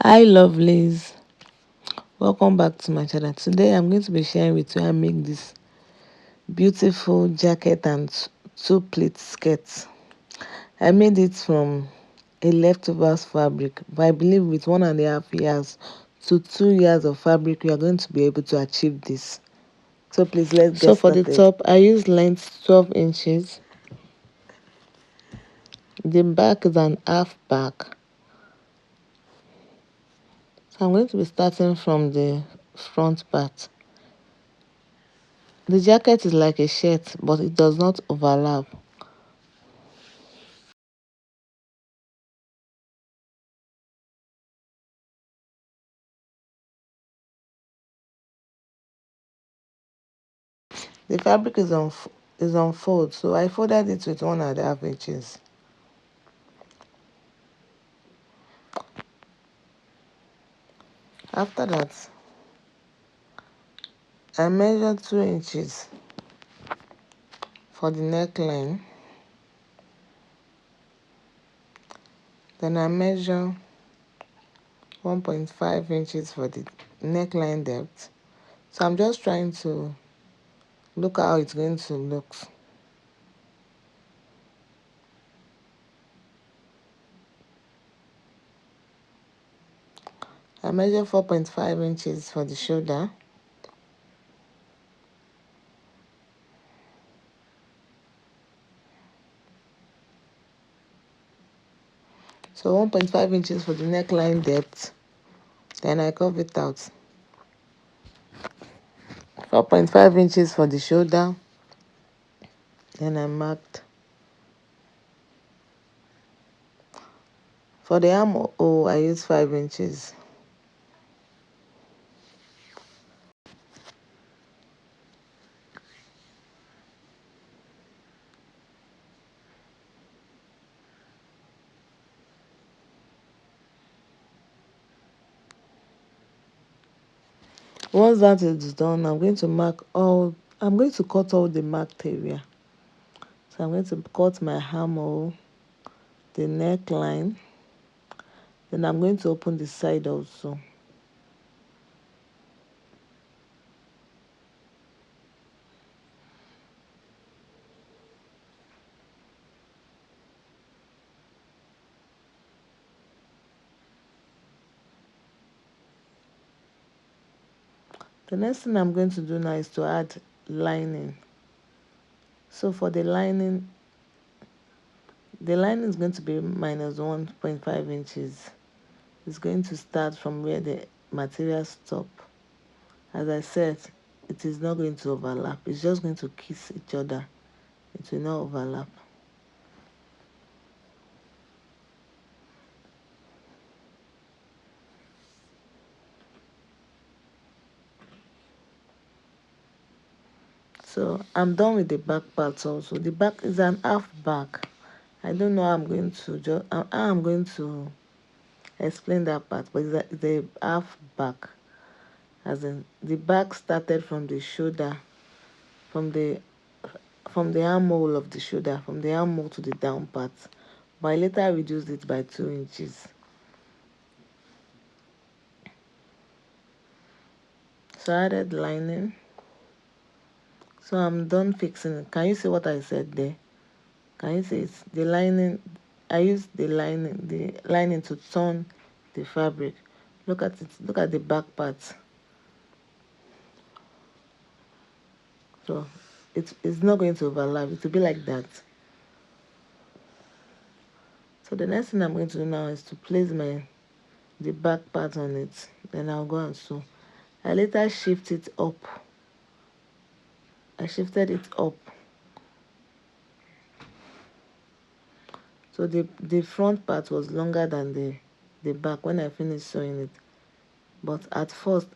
Hi lovelies, welcome back to my channel. Today I'm going to be sharing with you how I make this beautiful jacket and two pleat skirt. I made it from a leftovers fabric, but I believe with 1.5 years to 2 years of fabric we are going to be able to achieve this. So please let's get started. For the top I used length 12 inches. The back is an half back. So I'm going to be starting from the front part. The jacket is like a shirt, but it does not overlap. The fabric is on fold, so I folded it with 1.5 inches. After that, I measured 2 inches for the neckline. Then I measure 1.5 inches for the neckline depth. So I'm just trying to look how it's going to look. I measure 4.5 inches for the shoulder. So 1.5 inches for the neckline depth. Then I curve it out. 4.5 inches for the shoulder. Then I marked. For the armhole, I use 5 inches. Once that is done, I'm going to cut all the marked area. So I'm going to cut my armhole, the neckline, then I'm going to open the side also. The next thing I'm going to do now is to add lining. So for the lining is going to be minus 1.5 inches. It's going to start from where the material stop. As I said, it is not going to overlap. It's just going to kiss each other. It will not overlap. So I'm done with the back part also. The back is an half back. I don't know how I'm going to explain that part, but it's a half back. As in the back started from the shoulder, from the armhole of the shoulder, from the armhole to the down part. But I later reduced it by 2 inches. So I added lining. So I'm done fixing it. Can you see what I said there? Can you see it? The lining, I used the lining to turn the fabric. Look at it. Look at the back part. So it's not going to overlap. It will be like that. So the next thing I'm going to do now is to place the back part on it. Then I'll go and sew. I later shift it up. I shifted it up. So the front part was longer than the back when I finished sewing it. But at first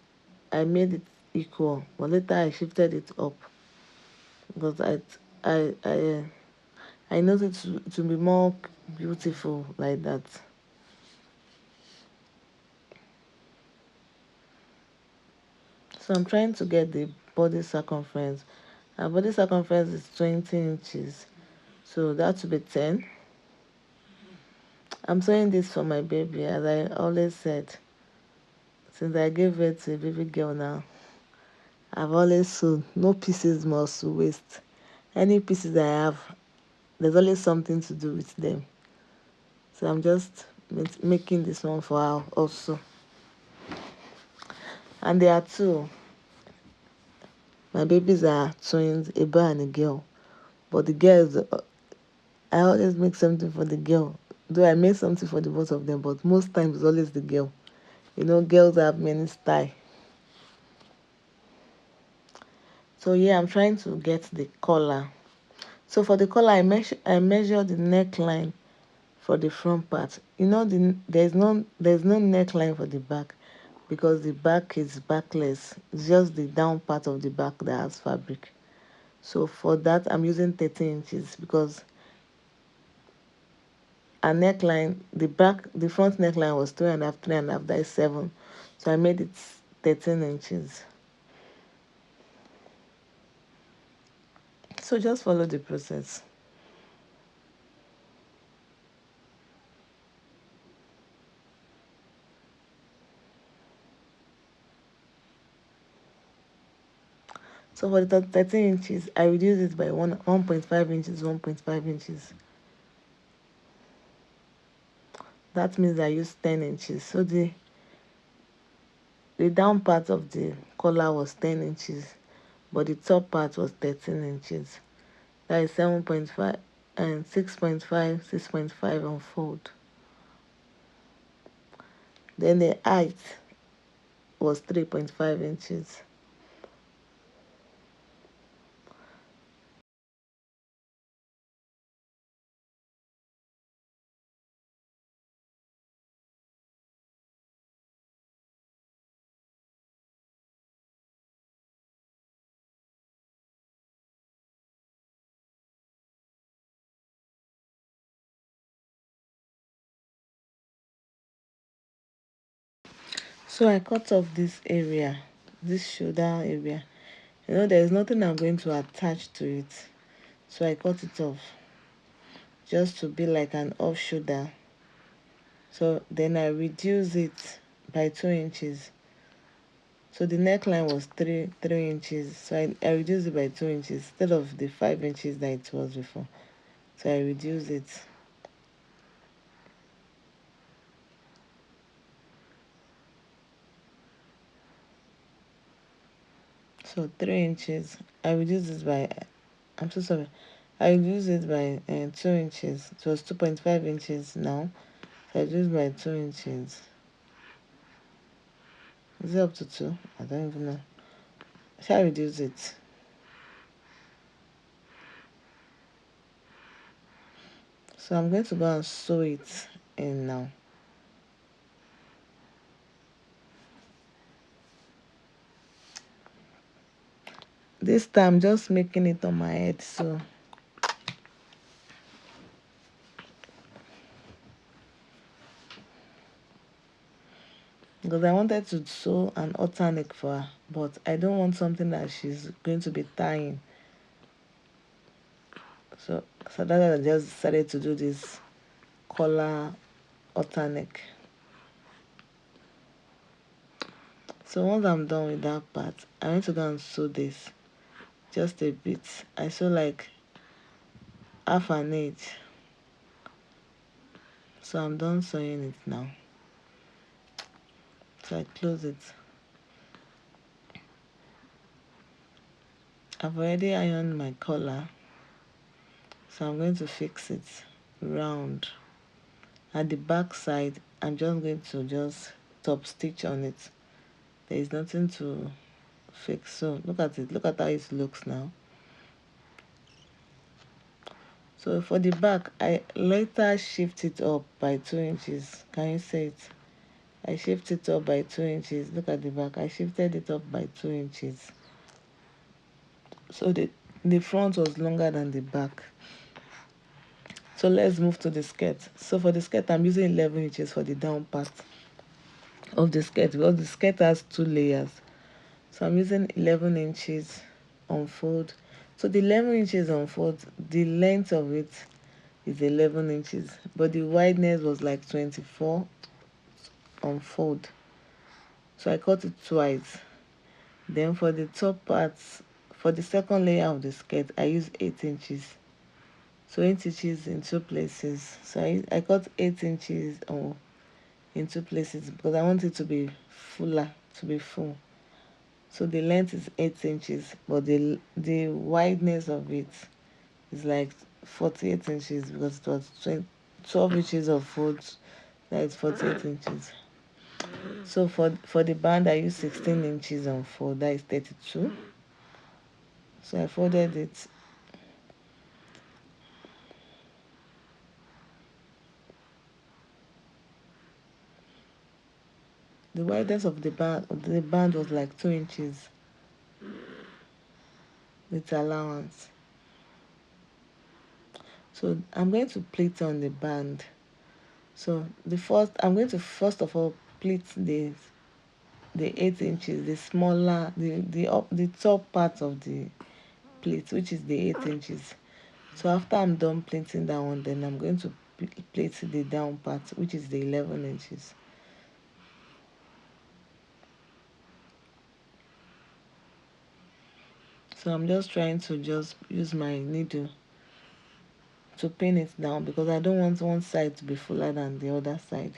I made it equal, but later I shifted it up because I noticed it to be more beautiful like that. So I'm trying to get the body circumference. Our body circumference is 20 inches, so that should be 10. I'm sewing this for my baby, as I always said. Since I gave birth to a baby girl now, I've always sewn. No pieces must waste. Any pieces I have, there's always something to do with them. So I'm just making this one for her also. And there are two. My babies are twins, a boy and a girl. But the girl is, I always make something for the girl. Though I make something for the both of them, but most times it's always the girl. You know, girls have many style. So yeah, I'm trying to get the collar. So for the collar, I measure the neckline for the front part. You know, there's no neckline for the back because the back is backless. It's just the down part of the back that has fabric. So for that, I'm using 13 inches because a neckline, the front neckline was 3.5, 3.5, that is 7. So I made it 13 inches. So just follow the process. So for the 13 inches, I reduce it by 1.5 inches, 1.5 inches. That means I use 10 inches. So the down part of the collar was 10 inches, but the top part was 13 inches. That is 7.5 and 6.5, 6.5 unfold. Then the height was 3.5 inches. So I cut off this area, this shoulder area. You know, there is nothing I'm going to attach to it. So I cut it off just to be like an off shoulder. So then I reduce it by 2 inches. So the neckline was 3 inches. So I reduced it by 2 inches instead of the 5 inches that it was before. So I reduced it. So 3 inches. I reduced it by, I'm so sorry. I reduced it by 2 inches. It was 2.5 inches now. So I reduced by 2 inches. Is it up to 2? I don't even know. Shall I reduce it? So I'm going to go and sew it in now. This time, just making it on my head, so because I wanted to sew an alternate for her, but I don't want something that she's going to be tying. So that I just decided to do this collar alternate. So once I'm done with that part, I want to go and sew this just a bit. I sew like half an inch. So I'm done sewing it now. So I close it. I've already ironed my collar. So I'm going to fix it round. At the back side, I'm just going to just top stitch on it. There is nothing to fix. So look at it. Look at how it looks now. So for the back, I later shift it up by 2 inches. Can you see it? I shift it up by 2 inches. Look at the back. I shifted it up by 2 inches. So the front was longer than the back. So let's move to the skirt. So for the skirt, I'm using 11 inches for the down part of the skirt because the skirt has 2 layers. So I'm using 11 inches unfold. So the 11 inches unfold, the length of it is 11 inches, but the wideness was like 24 unfold. So I cut it twice. Then for the top parts, for the second layer of the skirt, I use 8 inches. So 8 inches in two places. So I cut 8 inches in two places because I want it to be fuller, to be full. So the length is 8 inches, but the wideness of it is like 48 inches because it was 12 inches of fold. That is 48 inches. So for the band, I use 16 inches on fold. That is 32. So I folded it. The wideness of the band was like 2 inches with allowance. So I'm going to pleat on the band. So I'm going to first of all pleat the 8 inches, the smaller, the top part of the plate, which is the 8 inches. So after I'm done pleating that one, then I'm going to plait the down part, which is the 11 inches. So I'm just trying to just use my needle to pin it down because I don't want one side to be fuller than the other side.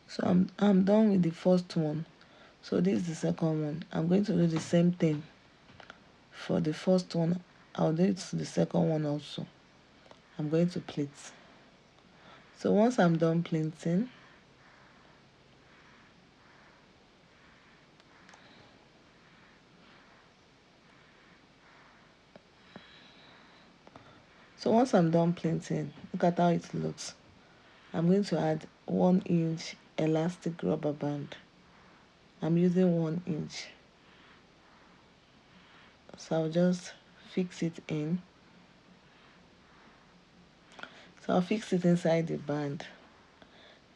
So I'm done with the first one. So this is the second one. I'm going to do the same thing for the first one. I'll do it to the second one also. I'm going to pleat. So once I'm done pleating, look at how it looks. I'm going to add 1 inch elastic rubber band. I'm using 1 inch. So I'll just fix it in. So I'll fix it inside the band.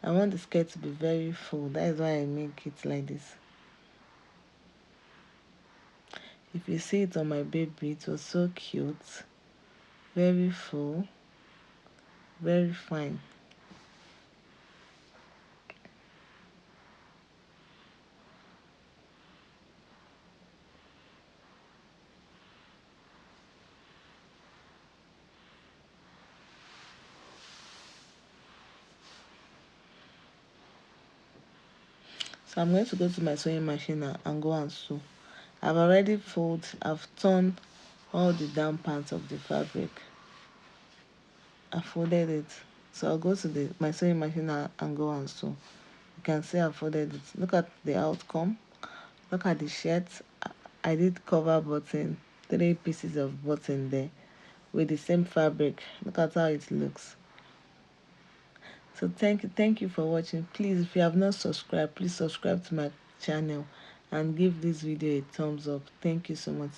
I want the skirt to be very full. That is why I make it like this. If you see it on my baby, it was so cute. Very full. Very fine. So I'm going to go to my sewing machine and go and sew. I've torn all the down parts of the fabric. I folded it. So I'll go to my sewing machine and go and sew. You can see I folded it. Look at the outcome. Look at the shirt. I did cover button, 3 pieces of button there with the same fabric. Look at how it looks. So thank you for watching. Please, if you have not subscribed, please subscribe to my channel and give this video a thumbs up. Thank you so much.